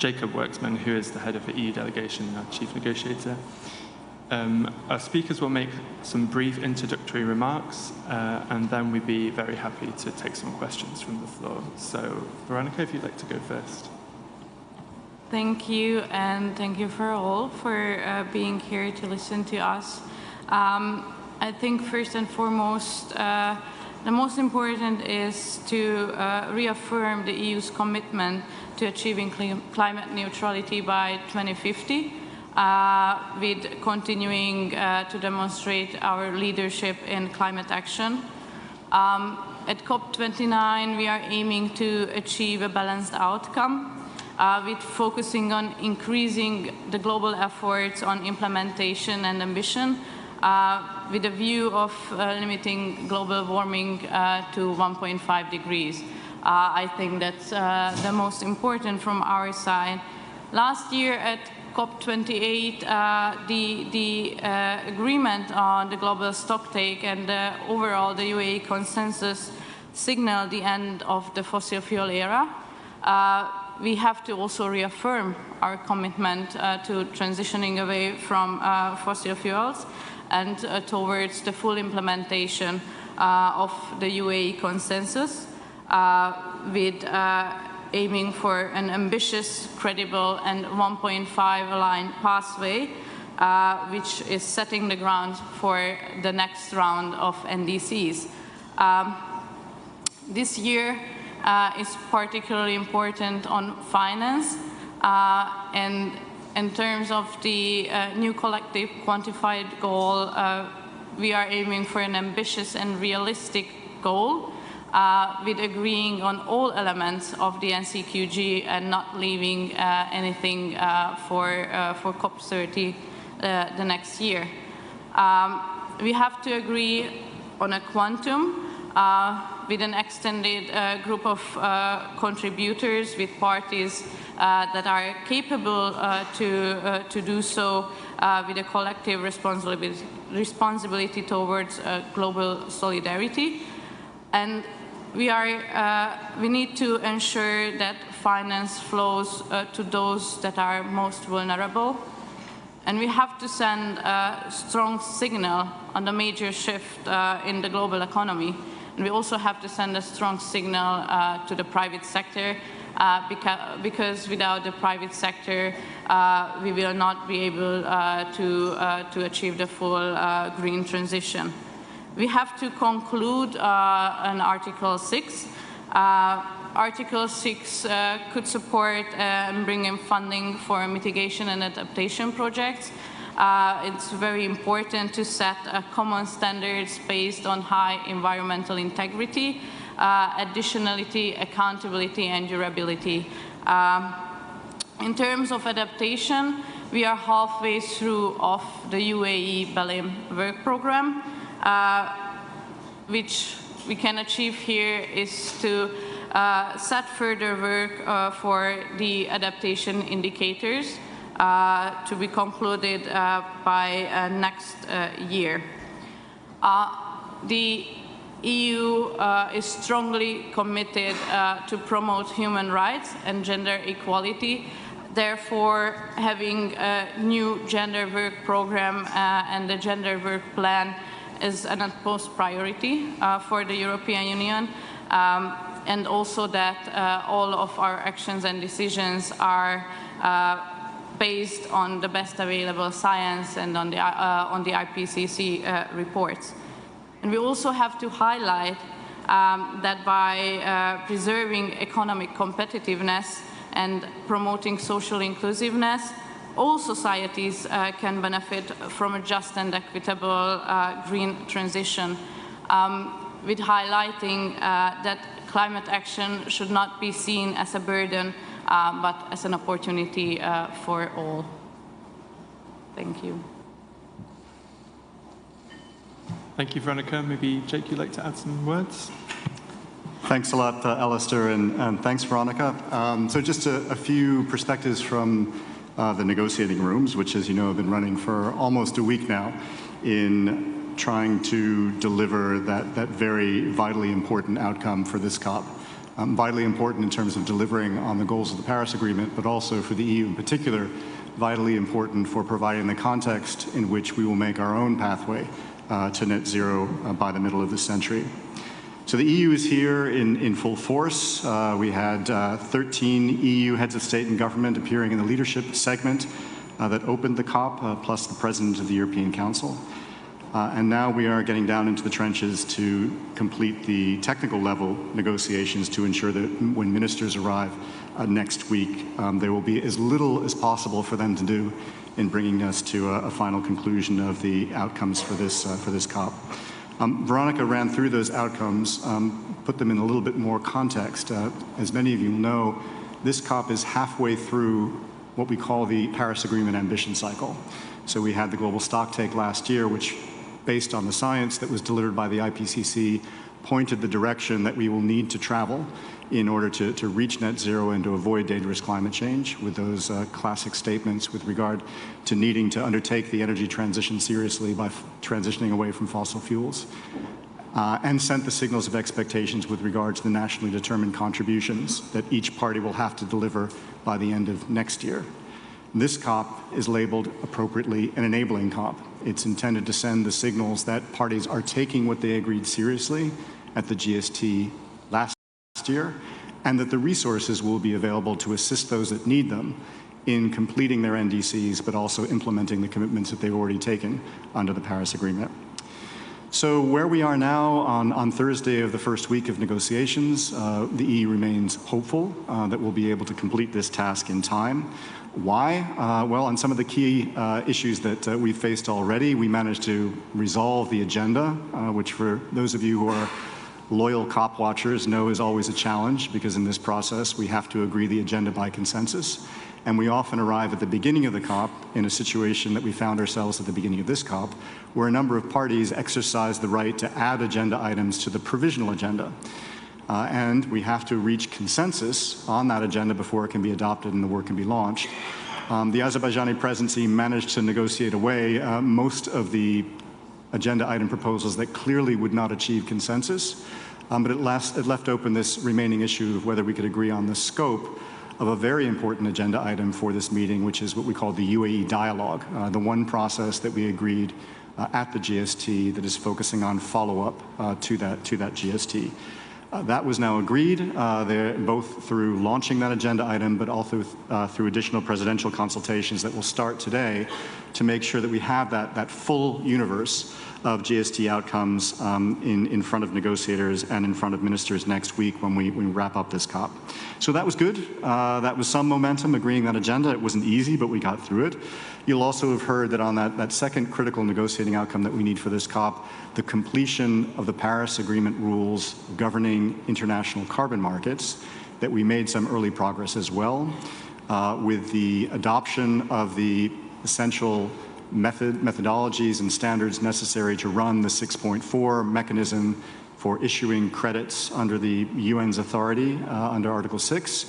Jacob Worksman, who is the head of the EU delegation and our chief negotiator. Our speakers will make some brief introductory remarks, and then we'd be very happy to take some questions from the floor. So, Veronica, if you'd like to go first. Thank you, and thank you for all for being here to listen to us. I think first and foremost, the most important is to reaffirm the EU's commitment to achieving climate neutrality by 2050, with continuing to demonstrate our leadership in climate action. At COP29, we are aiming to achieve a balanced outcome, with focusing on increasing the global efforts on implementation and ambition, with a view of limiting global warming to 1.5 degrees. I think that's the most important from our side. Last year at COP28, the agreement on the global stocktake and overall the UAE consensus signaled the end of the fossil fuel era. We have to also reaffirm our commitment to transitioning away from fossil fuels and towards the full implementation of the UAE consensus, with aiming for an ambitious, credible, and 1.5 aligned pathway, which is setting the ground for the next round of NDCs. This year is particularly important on finance, and in terms of the new collective quantified goal, we are aiming for an ambitious and realistic goal, with agreeing on all elements of the NCQG and not leaving anything for COP30 the next year. We have to agree on a quantum with an extended group of contributors, with parties that are capable to do so, with a collective responsibility towards global solidarity. And we need to ensure that finance flows to those that are most vulnerable. And we have to send a strong signal on the major shift in the global economy. And we also have to send a strong signal to the private sector, because without the private sector, we will not be able to achieve the full green transition. We have to conclude on Article 6. Article 6 could support and bring in funding for mitigation and adaptation projects. It's very important to set common standards based on high environmental integrity, additionality, accountability, and durability. In terms of adaptation, we are halfway through of the UAE BELIM work program. Which we can achieve here is to set further work for the adaptation indicators to be concluded by next year. The EU is strongly committed to promote human rights and gender equality. Therefore, having a new gender work program and the gender work plan is an utmost priority for the European Union, and also that all of our actions and decisions are based on the best available science and on the IPCC reports. And we also have to highlight that by preserving economic competitiveness and promoting social inclusiveness, all societies can benefit from a just and equitable green transition, with highlighting that climate action should not be seen as a burden, but as an opportunity for all. Thank you. Thank you, Veronica. Maybe, Jake, you'd like to add some words? Thanks a lot, Alistair, and thanks, Veronica. So just a few perspectives from the negotiating rooms, which, as you know, have been running for almost a week now in trying to deliver that very vitally important outcome for this COP. vitally important in terms of delivering on the goals of the Paris Agreement, but also for the EU in particular, vitally important for providing the context in which we will make our own pathway to net zero by the middle of this century. So the EU is here in full force. We had 13 EU heads of state and government appearing in the leadership segment that opened the COP, plus the President of the European Council. And now we are getting down into the trenches to complete the technical level negotiations to ensure that when ministers arrive next week, there will be as little as possible for them to do in bringing us to a final conclusion of the outcomes for this COP. Veronica ran through those outcomes, put them in a little bit more context. As many of you know, this COP is halfway through what we call the Paris Agreement ambition cycle. So we had the global stocktake last year, which, based on the science that was delivered by the IPCC, pointed the direction that we will need to travel in order to reach net zero and to avoid dangerous climate change, with those classic statements with regard to needing to undertake the energy transition seriously by transitioning away from fossil fuels, and sent the signals of expectations with regard to the nationally determined contributions that each party will have to deliver by the end of next year. This COP is labeled appropriately an enabling COP. It's intended to send the signals that parties are taking what they agreed seriously at the GST last year, and that the resources will be available to assist those that need them in completing their NDCs, but also implementing the commitments that they've already taken under the Paris Agreement. So where we are now on Thursday of the first week of negotiations, the EU remains hopeful that we'll be able to complete this task in time. Why? Well, on some of the key issues that we faced already, we managed to resolve the agenda, which for those of you who are loyal COP watchers know is always a challenge, because in this process we have to agree the agenda by consensus. And we often arrive at the beginning of the COP in a situation that we found ourselves at the beginning of this COP, where a number of parties exercise the right to add agenda items to the provisional agenda. And we have to reach consensus on that agenda before it can be adopted and the work can be launched. The Azerbaijani presidency managed to negotiate away most of the agenda item proposals that clearly would not achieve consensus, but it left open this remaining issue of whether we could agree on the scope of a very important agenda item for this meeting, which is what we call the UAE dialogue, the one process that we agreed at the GST that is focusing on follow-up to that GST. That was now agreed, both through launching that agenda item, but also through additional presidential consultations that will start today to make sure that we have that full universe of GST outcomes in front of negotiators and in front of ministers next week when we wrap up this COP. So that was good. That was some momentum, agreeing that agenda. It wasn't easy, but we got through it. You'll also have heard that on that second critical negotiating outcome that we need for this COP, the completion of the Paris Agreement rules governing international carbon markets, that we made some early progress as well, with the adoption of the essential methodologies and standards necessary to run the 6.4 mechanism for issuing credits under the UN's authority under Article 6.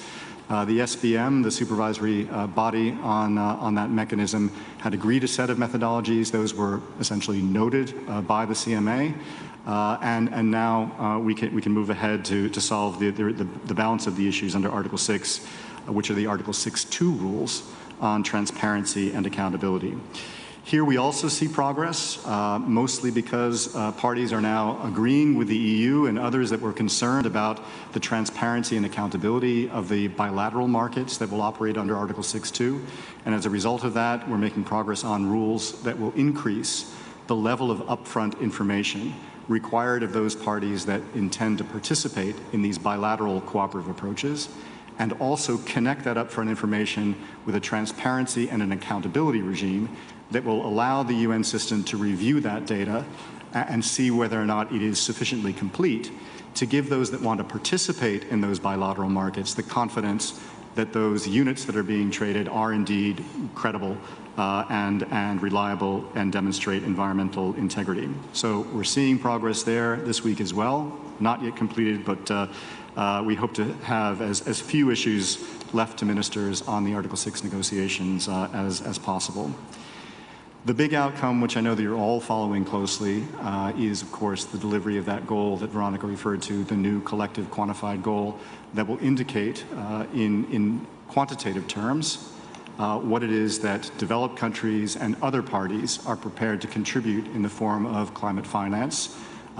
The SBM, the supervisory body on that mechanism, had agreed a set of methodologies. Those were essentially noted by the CMA. And now we can move ahead to solve the balance of the issues under Article 6, which are the Article 6.2 rules on transparency and accountability. Here we also see progress, mostly because parties are now agreeing with the EU and others that were concerned about the transparency and accountability of the bilateral markets that will operate under Article 6.2. And as a result of that, we're making progress on rules that will increase the level of upfront information required of those parties that intend to participate in these bilateral cooperative approaches, and also connect that upfront information with a transparency and an accountability regime that will allow the UN system to review that data and see whether or not it is sufficiently complete to give those that want to participate in those bilateral markets the confidence that those units that are being traded are indeed credible and reliable and demonstrate environmental integrity. So we're seeing progress there this week as well, not yet completed, but we hope to have as few issues left to ministers on the Article 6 negotiations as possible. The big outcome, which I know that you're all following closely, is, of course, the delivery of that goal that Veronica referred to, the new collective quantified goal that will indicate in quantitative terms what it is that developed countries and other parties are prepared to contribute in the form of climate finance,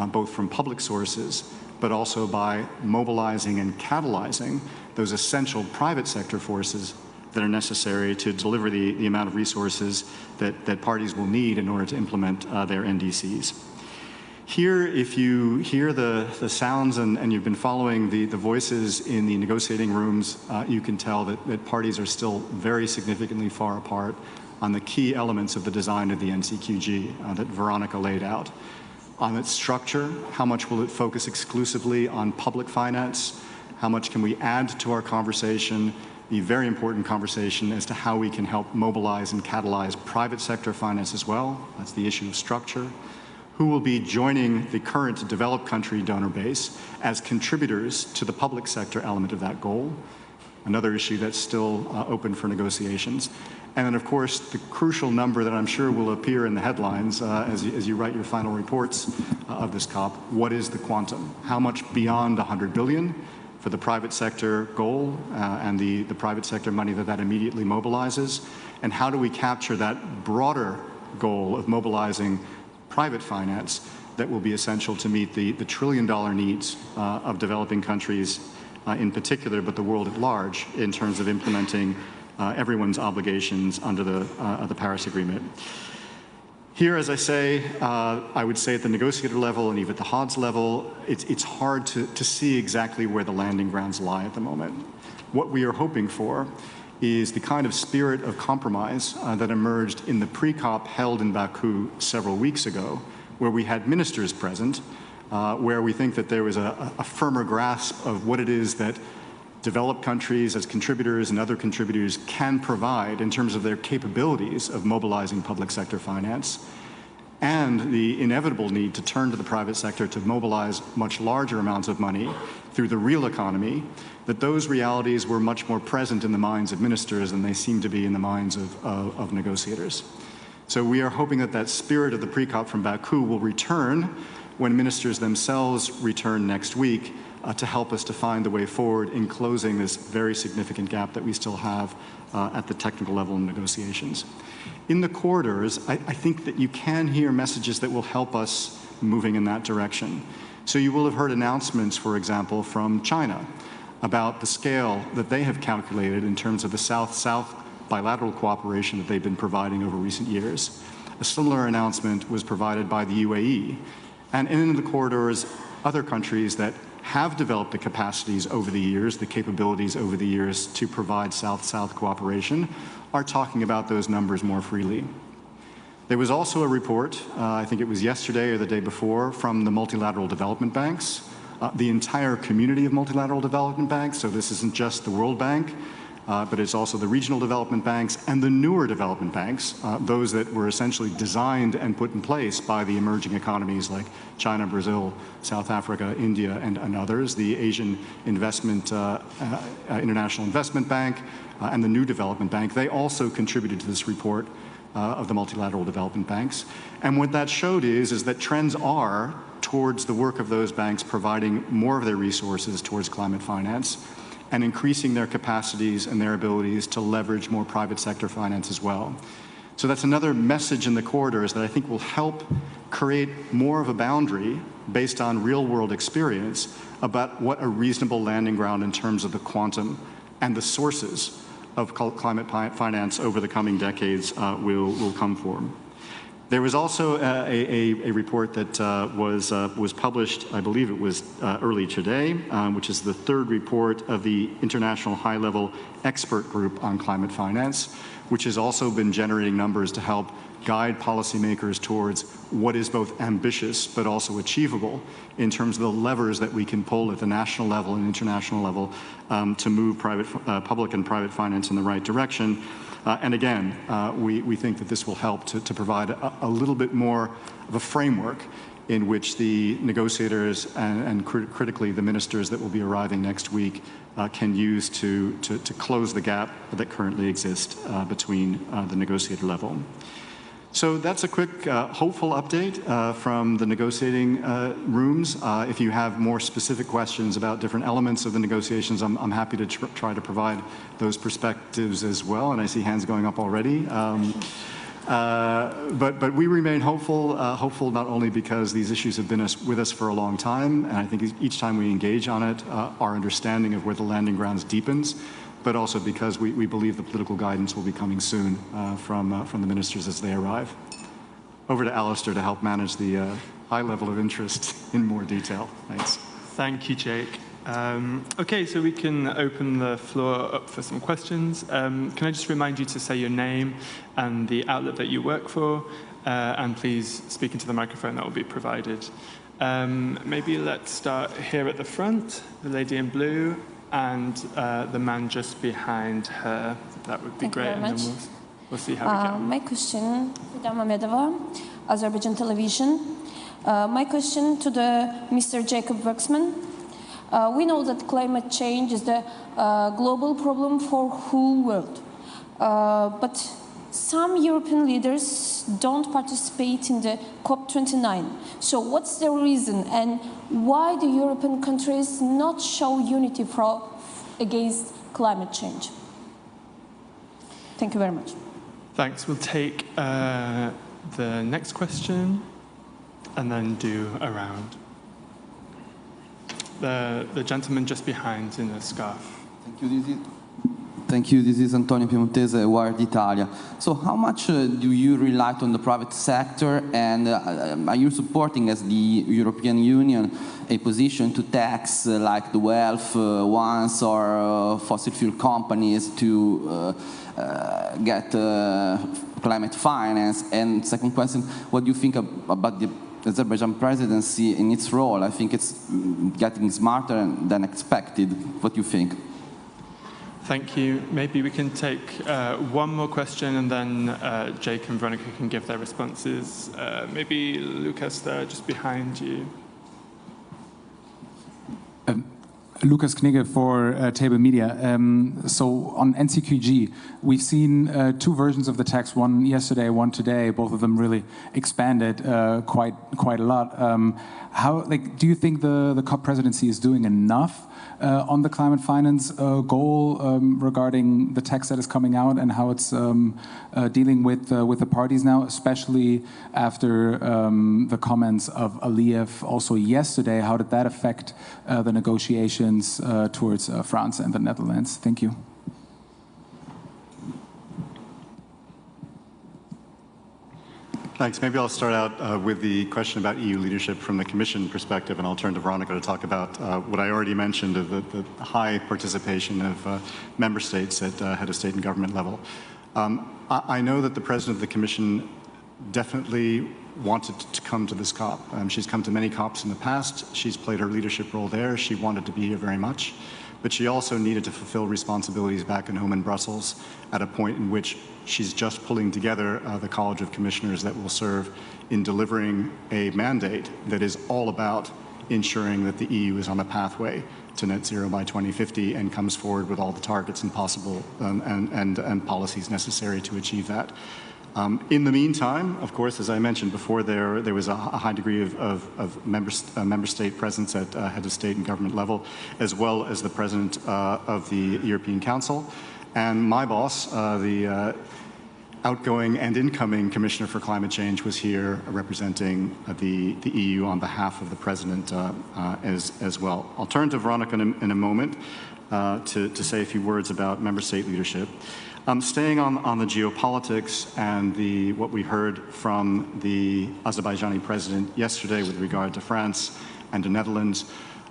both from public sources, but also by mobilizing and catalyzing those essential private sector forces that are necessary to deliver the amount of resources that parties will need in order to implement their NDCs. Here, if you hear the sounds and you've been following the voices in the negotiating rooms, you can tell that parties are still very significantly far apart on the key elements of the design of the NCQG that Veronica laid out. On its structure, how much will it focus exclusively on public finance? How much can we add to our conversation? The very important conversation as to how we can help mobilize and catalyze private sector finance as well. That's the issue of structure. Who will be joining the current developed country donor base as contributors to the public sector element of that goal? Another issue that's still open for negotiations. And then, of course, the crucial number that I'm sure will appear in the headlines as you write your final reports of this COP, what is the quantum? How much beyond 100 billion for the private sector goal and the private sector money that immediately mobilizes? And how do we capture that broader goal of mobilizing private finance that will be essential to meet the trillion-dollar needs of developing countries in particular, but the world at large, in terms of implementing everyone's obligations under the Paris Agreement. Here, as I say, I would say at the negotiator level and even at the HODS level, it's hard to see exactly where the landing grounds lie at the moment. What we are hoping for is the kind of spirit of compromise that emerged in the pre-COP held in Baku several weeks ago, where we had ministers present, where we think that there was a firmer grasp of what it is that developed countries as contributors and other contributors can provide in terms of their capabilities of mobilizing public sector finance, and the inevitable need to turn to the private sector to mobilize much larger amounts of money through the real economy, that those realities were much more present in the minds of ministers than they seem to be in the minds of negotiators. So we are hoping that that spirit of the pre-COP from Baku will return when ministers themselves return next week to help us to find the way forward in closing this very significant gap that we still have at the technical level in negotiations. In the corridors, I think that you can hear messages that will help us moving in that direction. So you will have heard announcements, for example, from China about the scale that they have calculated in terms of the South-South bilateral cooperation that they've been providing over recent years. A similar announcement was provided by the UAE. And in the corridors, other countries that have developed the capacities over the years, the capabilities over the years to provide South-South cooperation, are talking about those numbers more freely. There was also a report, I think it was yesterday or the day before, from the multilateral development banks, the entire community of multilateral development banks, so this isn't just the World Bank, but it's also the regional development banks and the newer development banks, those that were essentially designed and put in place by the emerging economies like China, Brazil, South Africa, India, and others, the Asian International Investment Bank, and the New Development Bank. They also contributed to this report of the multilateral development banks. And what that showed is that trends are towards the work of those banks providing more of their resources towards climate finance and increasing their capacities and their abilities to leverage more private sector finance as well. So that's another message in the corridors that I think will help create more of a boundary based on real-world experience about what a reasonable landing ground in terms of the quantum and the sources of climate finance over the coming decades will come from. There was also a report that was published, I believe it was early today, which is the third report of the International High-Level Expert Group on Climate Finance, which has also been generating numbers to help guide policymakers towards what is both ambitious but also achievable in terms of the levers that we can pull at the national level and international level to move public and private finance in the right direction. And again, we think that this will help to provide a little bit more of a framework in which the negotiators and critically the ministers that will be arriving next week can use to close the gap that currently exists between the negotiator level. So that's a quick, hopeful update from the negotiating rooms. If you have more specific questions about different elements of the negotiations, I'm happy to try to provide those perspectives as well. And I see hands going up already. But we remain hopeful, hopeful not only because these issues have been with us for a long time, and I think each time we engage on it, our understanding of where the landing grounds deepens, but also because we believe the political guidance will be coming soon from the ministers as they arrive. Over to Alistair to help manage the high level of interest in more detail. Thanks. Thank you, Jake. Okay, so we can open the floor up for some questions. Can I just remind you to say your name and the outlet that you work for, and please speak into the microphone that will be provided. Maybe let's start here at the front, the lady in blue, and the man just behind her. That would be great. Thank you very much. And then we'll see how we get on. My question, Vidya Mamedova, Azerbaijan television. My question to Mr. Jacob Waxman. We know that climate change is the global problem for whole world, but some European leaders don't participate in the COP29. So what's the reason, and why do European countries not show unity against climate change? Thank you very much. Thanks. We'll take the next question and then do a round. The gentleman just behind in the scarf. Thank you. This is Antonio Piemontese, Wired Italia. So how much do you rely on the private sector, and are you supporting, as the European Union, a position to tax like the wealth ones or fossil fuel companies to get climate finance? And second question, what do you think about the Azerbaijan presidency in its role? I think it's getting smarter than expected. What do you think? Thank you. Maybe we can take one more question, and then Jake and Veronica can give their responses. Maybe Lucas there, just behind you. Lucas Knigge for Table Media. So on NCQG, we've seen two versions of the text, one yesterday, one today. Both of them really expanded quite a lot. Do you think the COP presidency is doing enough on the climate finance goal regarding the text that is coming out, and how it's dealing with the parties now, especially after the comments of Aliyev also yesterday? How did that affect the negotiations towards France and the Netherlands? Thank you. Thanks. Maybe I'll start out with the question about EU leadership from the Commission perspective, and I'll turn to Veronica to talk about what I already mentioned of the high participation of member states at head of state and government level. I know that the President of the Commission definitely wanted to come to this COP. She's come to many COPs in the past. She's played her leadership role there. She wanted to be here very much. But she also needed to fulfill responsibilities back at home in Brussels at a point in which she's just pulling together the College of Commissioners that will serve in delivering a mandate that is all about ensuring that the EU is on a pathway to net zero by 2050 and comes forward with all the targets and possible and policies necessary to achieve that. In the meantime, of course, as I mentioned before, there was a high degree of member state presence at head of state and government level, as well as the president of the European Council. And my boss, the outgoing and incoming Commissioner for Climate Change, was here representing the EU on behalf of the president as well. I'll turn to Veronica in a moment to say a few words about member state leadership. Staying on the geopolitics and what we heard from the Azerbaijani president yesterday with regard to France and the Netherlands,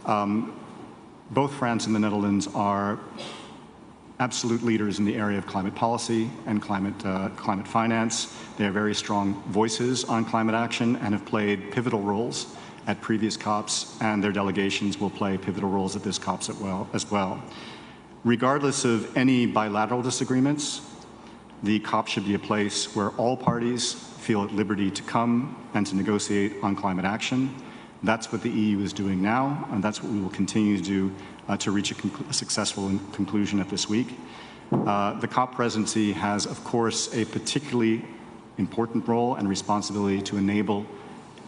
both France and the Netherlands are absolute leaders in the area of climate policy and climate finance. They are very strong voices on climate action and have played pivotal roles at previous COPs, and their delegations will play pivotal roles at this COP as well. Regardless of any bilateral disagreements, the COP should be a place where all parties feel at liberty to come and to negotiate on climate action. That's what the EU is doing now, and that's what we will continue to do to reach a successful conclusion at this week. The COP presidency has, of course, a particularly important role and responsibility to enable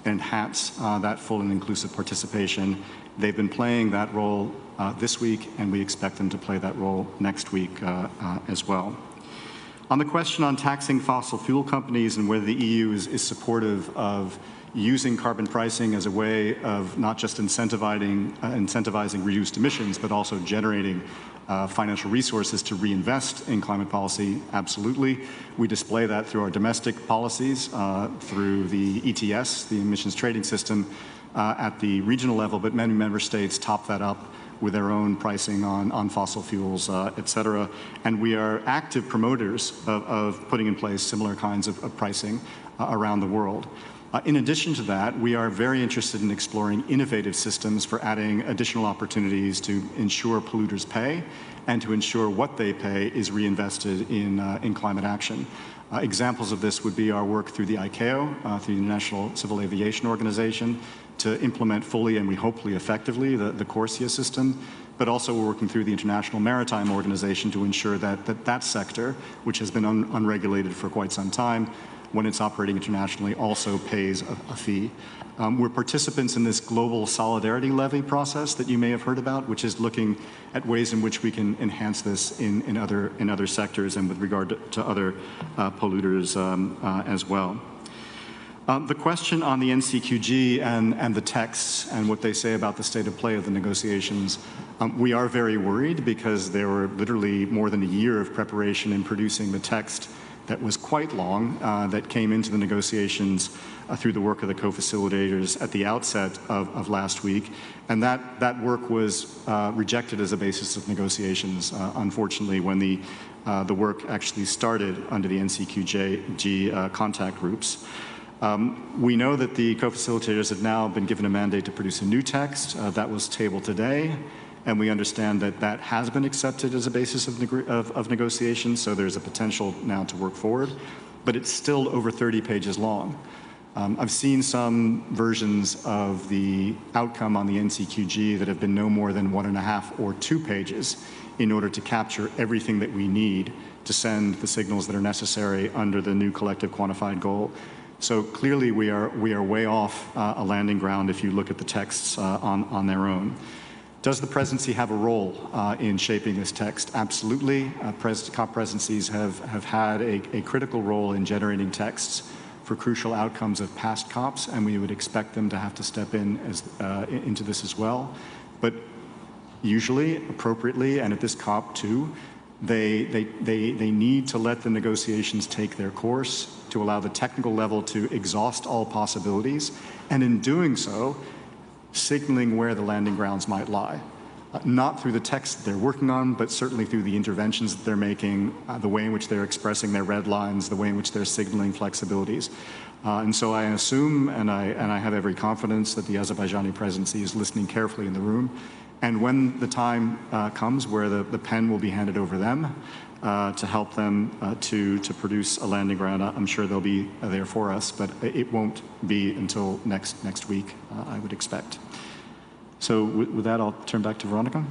and enhance that full and inclusive participation. They've been playing that role this week, and we expect them to play that role next week as well. On the question on taxing fossil fuel companies and whether the EU is supportive of using carbon pricing as a way of not just incentivizing reduced emissions, but also generating financial resources to reinvest in climate policy, absolutely. We display that through our domestic policies, through the ETS, the emissions trading system, at the regional level, but many member states top that up with their own pricing on fossil fuels, et cetera. And we are active promoters of putting in place similar kinds of pricing around the world. In addition to that, we are very interested in exploring innovative systems for adding additional opportunities to ensure polluters pay and to ensure what they pay is reinvested in climate action. Examples of this would be our work through the ICAO, through the International Civil Aviation Organization, to implement fully and we hopefully effectively the CORSIA system, but also we're working through the International Maritime Organization to ensure that sector, which has been unregulated for quite some time, when it's operating internationally, also pays a fee. We're participants in this global solidarity levy process that you may have heard about, which is looking at ways in which we can enhance this in other sectors and with regard to other polluters as well. The question on the NCQG and the texts and what they say about the state of play of the negotiations, we are very worried because there were literally more than a year of preparation in producing the text that was quite long, that came into the negotiations through the work of the co-facilitators at the outset of last week. And that work was rejected as a basis of negotiations, unfortunately, when the work actually started under the NCQG contact groups. We know that the co-facilitators have now been given a mandate to produce a new text. That was tabled today. And we understand that that has been accepted as a basis of negotiations, so there's a potential now to work forward. But it's still over 30 pages long. I've seen some versions of the outcome on the NCQG that have been no more than 1.5 or 2 pages in order to capture everything that we need to send the signals that are necessary under the new collective quantified goal. So clearly we are way off a landing ground if you look at the texts on their own. Does the presidency have a role in shaping this text? Absolutely. COP presidencies have had a critical role in generating texts for crucial outcomes of past COPs, and we would expect them to have to step into this as well. But usually, appropriately, and at this COP too, they need to let the negotiations take their course, to allow the technical level to exhaust all possibilities, and in doing so, signaling where the landing grounds might lie. Not through the text that they're working on, but certainly through the interventions that they're making, the way in which they're expressing their red lines, the way in which they're signaling flexibilities. And so I assume, and I have every confidence, that the Azerbaijani presidency is listening carefully in the room. And when the time comes where the pen will be handed over them to help them to produce a landing ground, I'm sure they'll be there for us, but it won't be until next week, I would expect. So with that, I'll turn back to Veronica.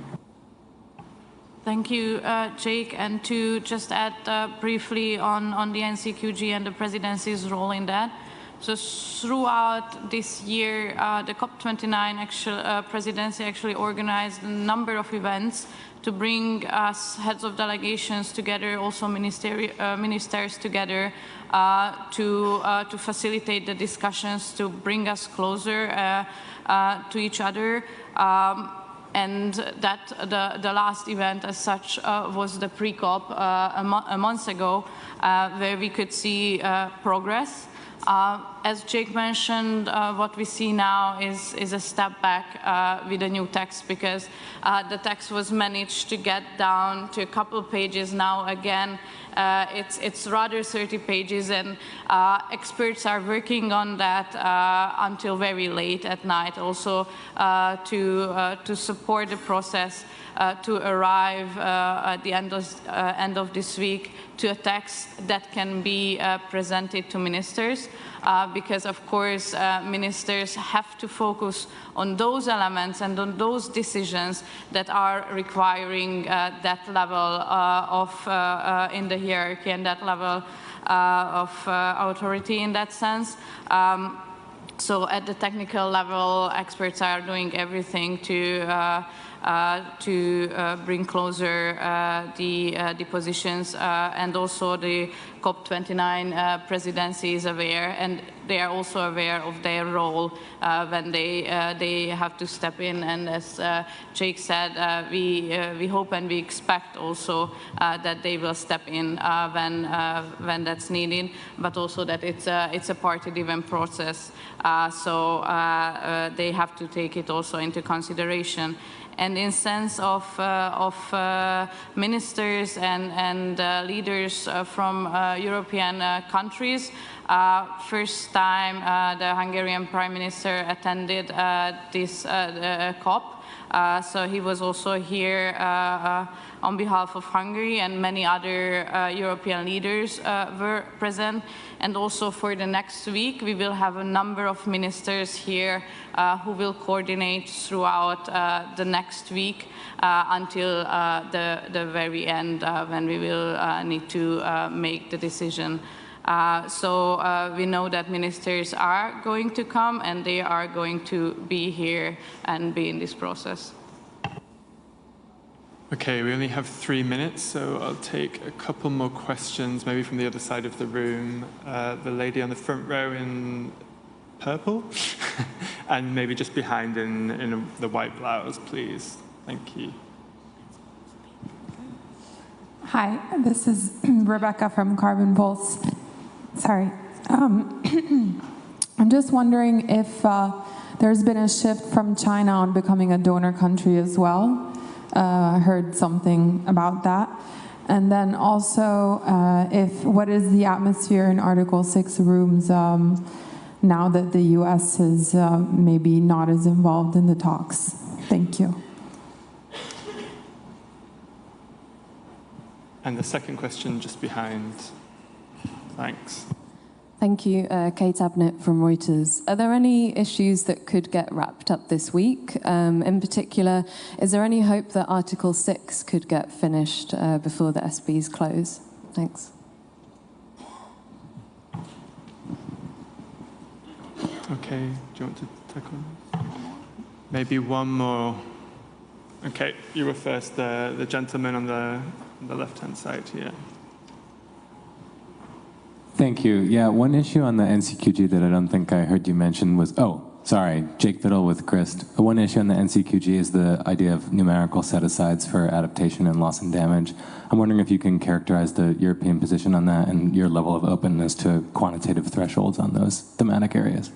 Thank you, Jake. And to just add briefly on the NCQG and the presidency's role in that. So throughout this year, the COP29 presidency actually organized a number of events to bring us heads of delegations together, also ministers together, to facilitate the discussions, to bring us closer to each other. And that the last event as such was the pre-COP a month ago, where we could see progress. As Jake mentioned, what we see now is a step back with the new text, because the text was managed to get down to a couple of pages now. Again, it's rather 30 pages, and experts are working on that until very late at night, also to support the process to arrive at the end of this week to a text that can be presented to ministers, because of course ministers have to focus on those elements and on those decisions that are requiring that level in the hierarchy and that level of authority in that sense. So at the technical level, experts are doing everything to bring closer the positions, and also the COP29 presidency is aware, and they are also aware of their role when they have to step in. And as Jake said, we hope and we expect also that they will step in when that's needed, but also that it's a party-driven process, so they have to take it also into consideration. And in sense of ministers and leaders from European countries, first time the Hungarian Prime Minister attended this COP. So he was also here on behalf of Hungary, and many other European leaders were present. And also for the next week, we will have a number of ministers here who will coordinate throughout the next week until the very end, when we will need to make the decision. So we know that ministers are going to come, and they are going to be here and be in this process. Okay, we only have 3 minutes, so I'll take a couple more questions, maybe from the other side of the room. The lady on the front row in purple, and maybe just behind in the white blouse, please. Thank you. Hi, this is Rebecca from Carbon Pulse. Sorry. I'm just wondering if there's been a shift from China on becoming a donor country as well. I heard something about that. And then also, what is the atmosphere in Article 6 rooms now that the US is maybe not as involved in the talks? Thank you. And the second question just behind. Thanks. Thank you, Kate Abnett from Reuters. Are there any issues that could get wrapped up this week? In particular, is there any hope that Article 6 could get finished before the SPs close? Thanks. Okay, do you want to tackle this? Maybe one more. Okay, you were first, the gentleman on the left-hand side here. Thank you. Yeah, one issue on the NCQG that I don't think I heard you mention was, Jake Fiddle with Christ. One issue on the NCQG is the idea of numerical set-asides for adaptation and loss and damage. I'm wondering if you can characterize the European position on that and your level of openness to quantitative thresholds on those thematic areas.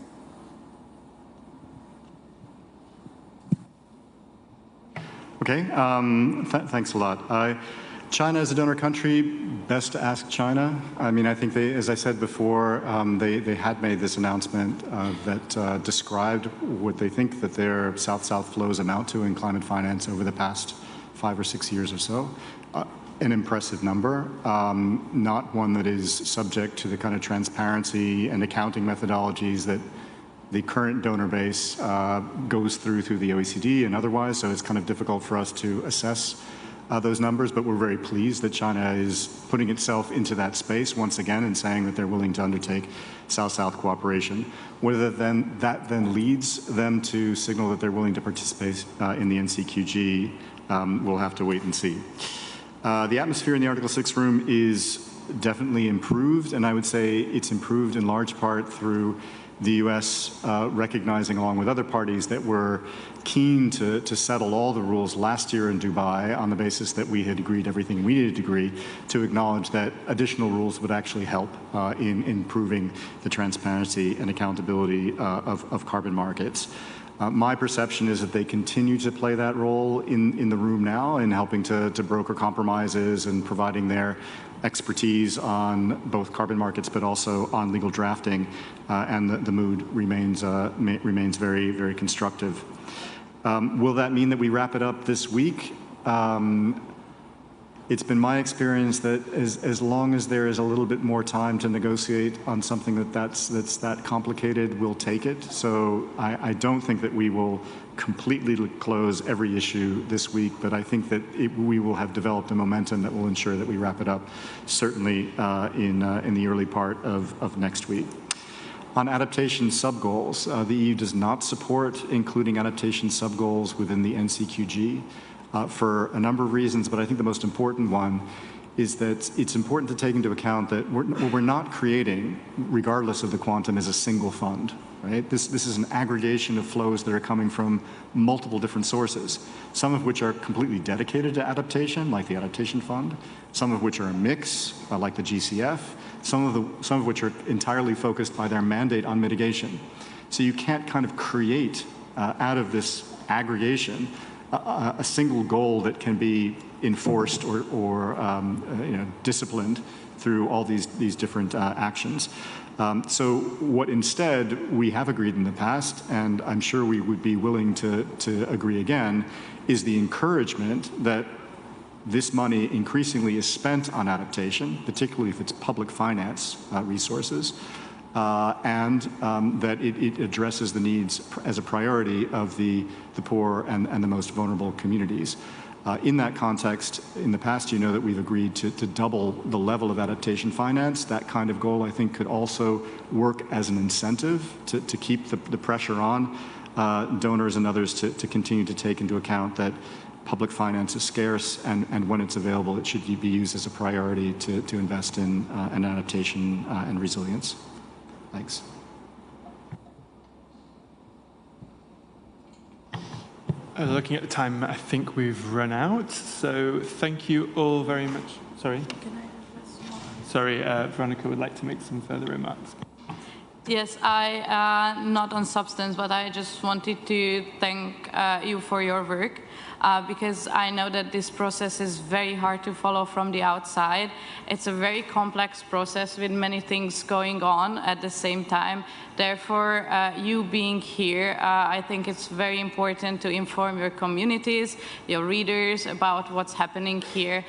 Okay, thanks a lot. China as a donor country, best to ask China. I mean, I think they, as I said before, they had made this announcement that described what they think that their South-South flows amount to in climate finance over the past 5 or 6 years or so. An impressive number, not one that is subject to the kind of transparency and accounting methodologies that the current donor base goes through the OECD and otherwise, so it's kind of difficult for us to assess those numbers, but we're very pleased that China is putting itself into that space once again and saying that they're willing to undertake South-South cooperation. Whether that then leads them to signal that they're willing to participate in the NCQG, we'll have to wait and see. The atmosphere in the Article 6 room is definitely improved, and I would say it's improved in large part through the US recognizing, along with other parties, that we're keen to settle all the rules last year in Dubai on the basis that we had agreed everything we needed to agree, to acknowledge that additional rules would actually help in improving the transparency and accountability of carbon markets. My perception is that they continue to play that role in the room now in helping to broker compromises and providing their expertise on both carbon markets but also on legal drafting, and the mood remains very, very constructive. Will that mean that we wrap it up this week? It's been my experience that as long as there is a little bit more time to negotiate on something that's that complicated, we'll take it. So I don't think that we will completely close every issue this week, but I think that we will have developed a momentum that will ensure that we wrap it up, certainly in the early part of next week. On adaptation sub-goals, the EU does not support including adaptation sub-goals within the NCQG. For a number of reasons, but I think the most important one is that it's important to take into account that what we're not creating, regardless of the quantum, is a single fund, right? This is an aggregation of flows that are coming from multiple different sources, some of which are completely dedicated to adaptation, like the Adaptation Fund, some of which are a mix, like the GCF, some of which are entirely focused by their mandate on mitigation. So you can't kind of create out of this aggregation a single goal that can be enforced or disciplined through all these different actions. So what instead we have agreed in the past, and I'm sure we would be willing to agree again, is the encouragement that this money increasingly is spent on adaptation, particularly if it's public finance resources, and that it addresses the needs as a priority of the poor and the most vulnerable communities. In that context, in the past, you know that we've agreed to double the level of adaptation finance. That kind of goal, I think, could also work as an incentive to keep the pressure on donors and others to continue to take into account that public finance is scarce, and when it's available, it should be used as a priority to invest in an adaptation and resilience. Thanks. Looking at the time, I think we've run out. So thank you all very much. Sorry. Sorry, Veronica would like to make some further remarks. Yes, not on substance, but I just wanted to thank you for your work, because I know that this process is very hard to follow from the outside. It's a very complex process with many things going on at the same time. Therefore, you being here, I think it's very important to inform your communities, your readers, about what's happening here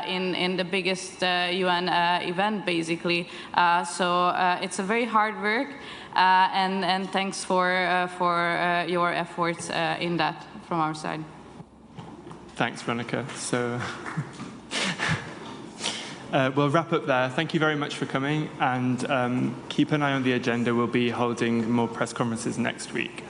in the biggest UN event, basically. So it's a very hard work, and thanks for your efforts in that from our side. Thanks, Veronica. So we'll wrap up there. Thank you very much for coming, and keep an eye on the agenda. We'll be holding more press conferences next week.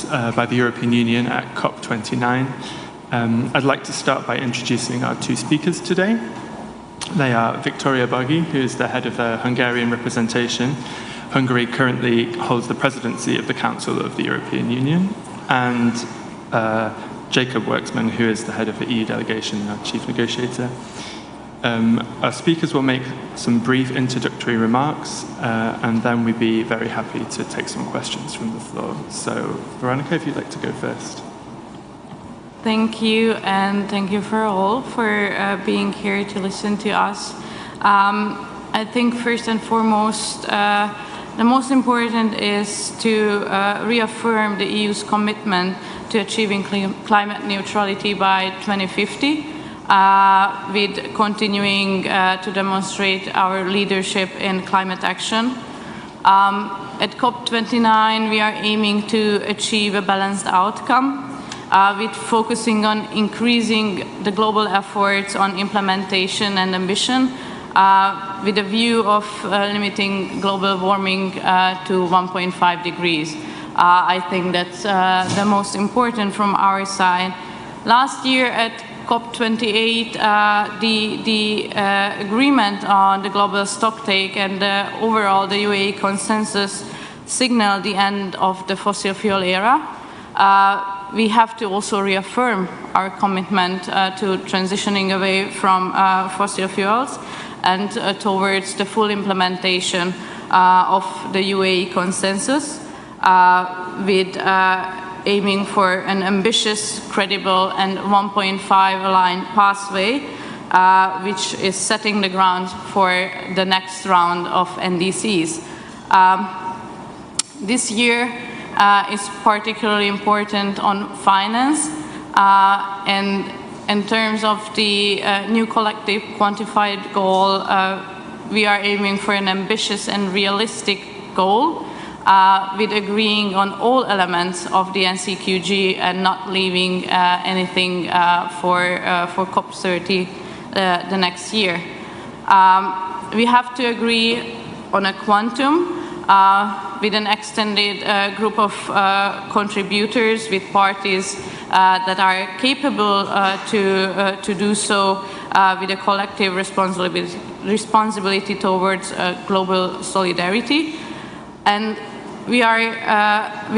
by the European Union at COP29. I'd like to start by introducing our two speakers today. They are Victoria Bagi, who is the head of the Hungarian representation. Hungary currently holds the presidency of the Council of the European Union, and Jacob Worksman, who is the head of the EU delegation, our chief negotiator. Our speakers will make some brief introductory remarks, and then we'd be very happy to take some questions from the floor. So, Veronica, if you'd like to go first. Thank you, and thank you for all for being here to listen to us. I think first and foremost, the most important is to reaffirm the EU's commitment to achieving climate neutrality by 2050, with continuing to demonstrate our leadership in climate action. At COP29, we are aiming to achieve a balanced outcome, with focusing on increasing the global efforts on implementation and ambition, with a view of limiting global warming to 1.5 degrees. I think that's the most important from our side. Last year at COP28, the agreement on the global stocktake and overall the UAE consensus signaled the end of the fossil fuel era. We have to also reaffirm our commitment to transitioning away from fossil fuels and towards the full implementation of the UAE consensus, with aiming for an ambitious, credible, and 1.5 aligned pathway, which is setting the ground for the next round of NDCs. This year is particularly important on finance, and in terms of the new collective quantified goal, we are aiming for an ambitious and realistic goal, with agreeing on all elements of the NCQG and not leaving anything for COP30 the next year. We have to agree on a quantum with an extended group of contributors, with parties that are capable to do so, with a collective responsibility towards global solidarity. And we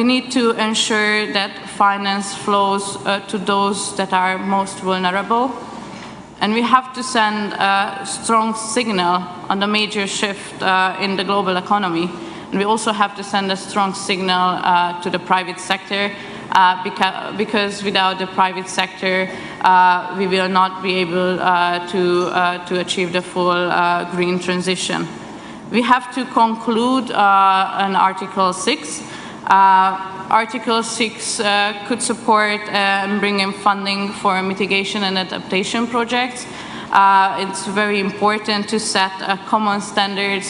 need to ensure that finance flows to those that are most vulnerable. And we have to send a strong signal on the major shift in the global economy. And we also have to send a strong signal to the private sector, because without the private sector, we will not be able to achieve the full green transition. We have to conclude on Article 6. Article 6 could support and bring in funding for mitigation and adaptation projects. It's very important to set common standards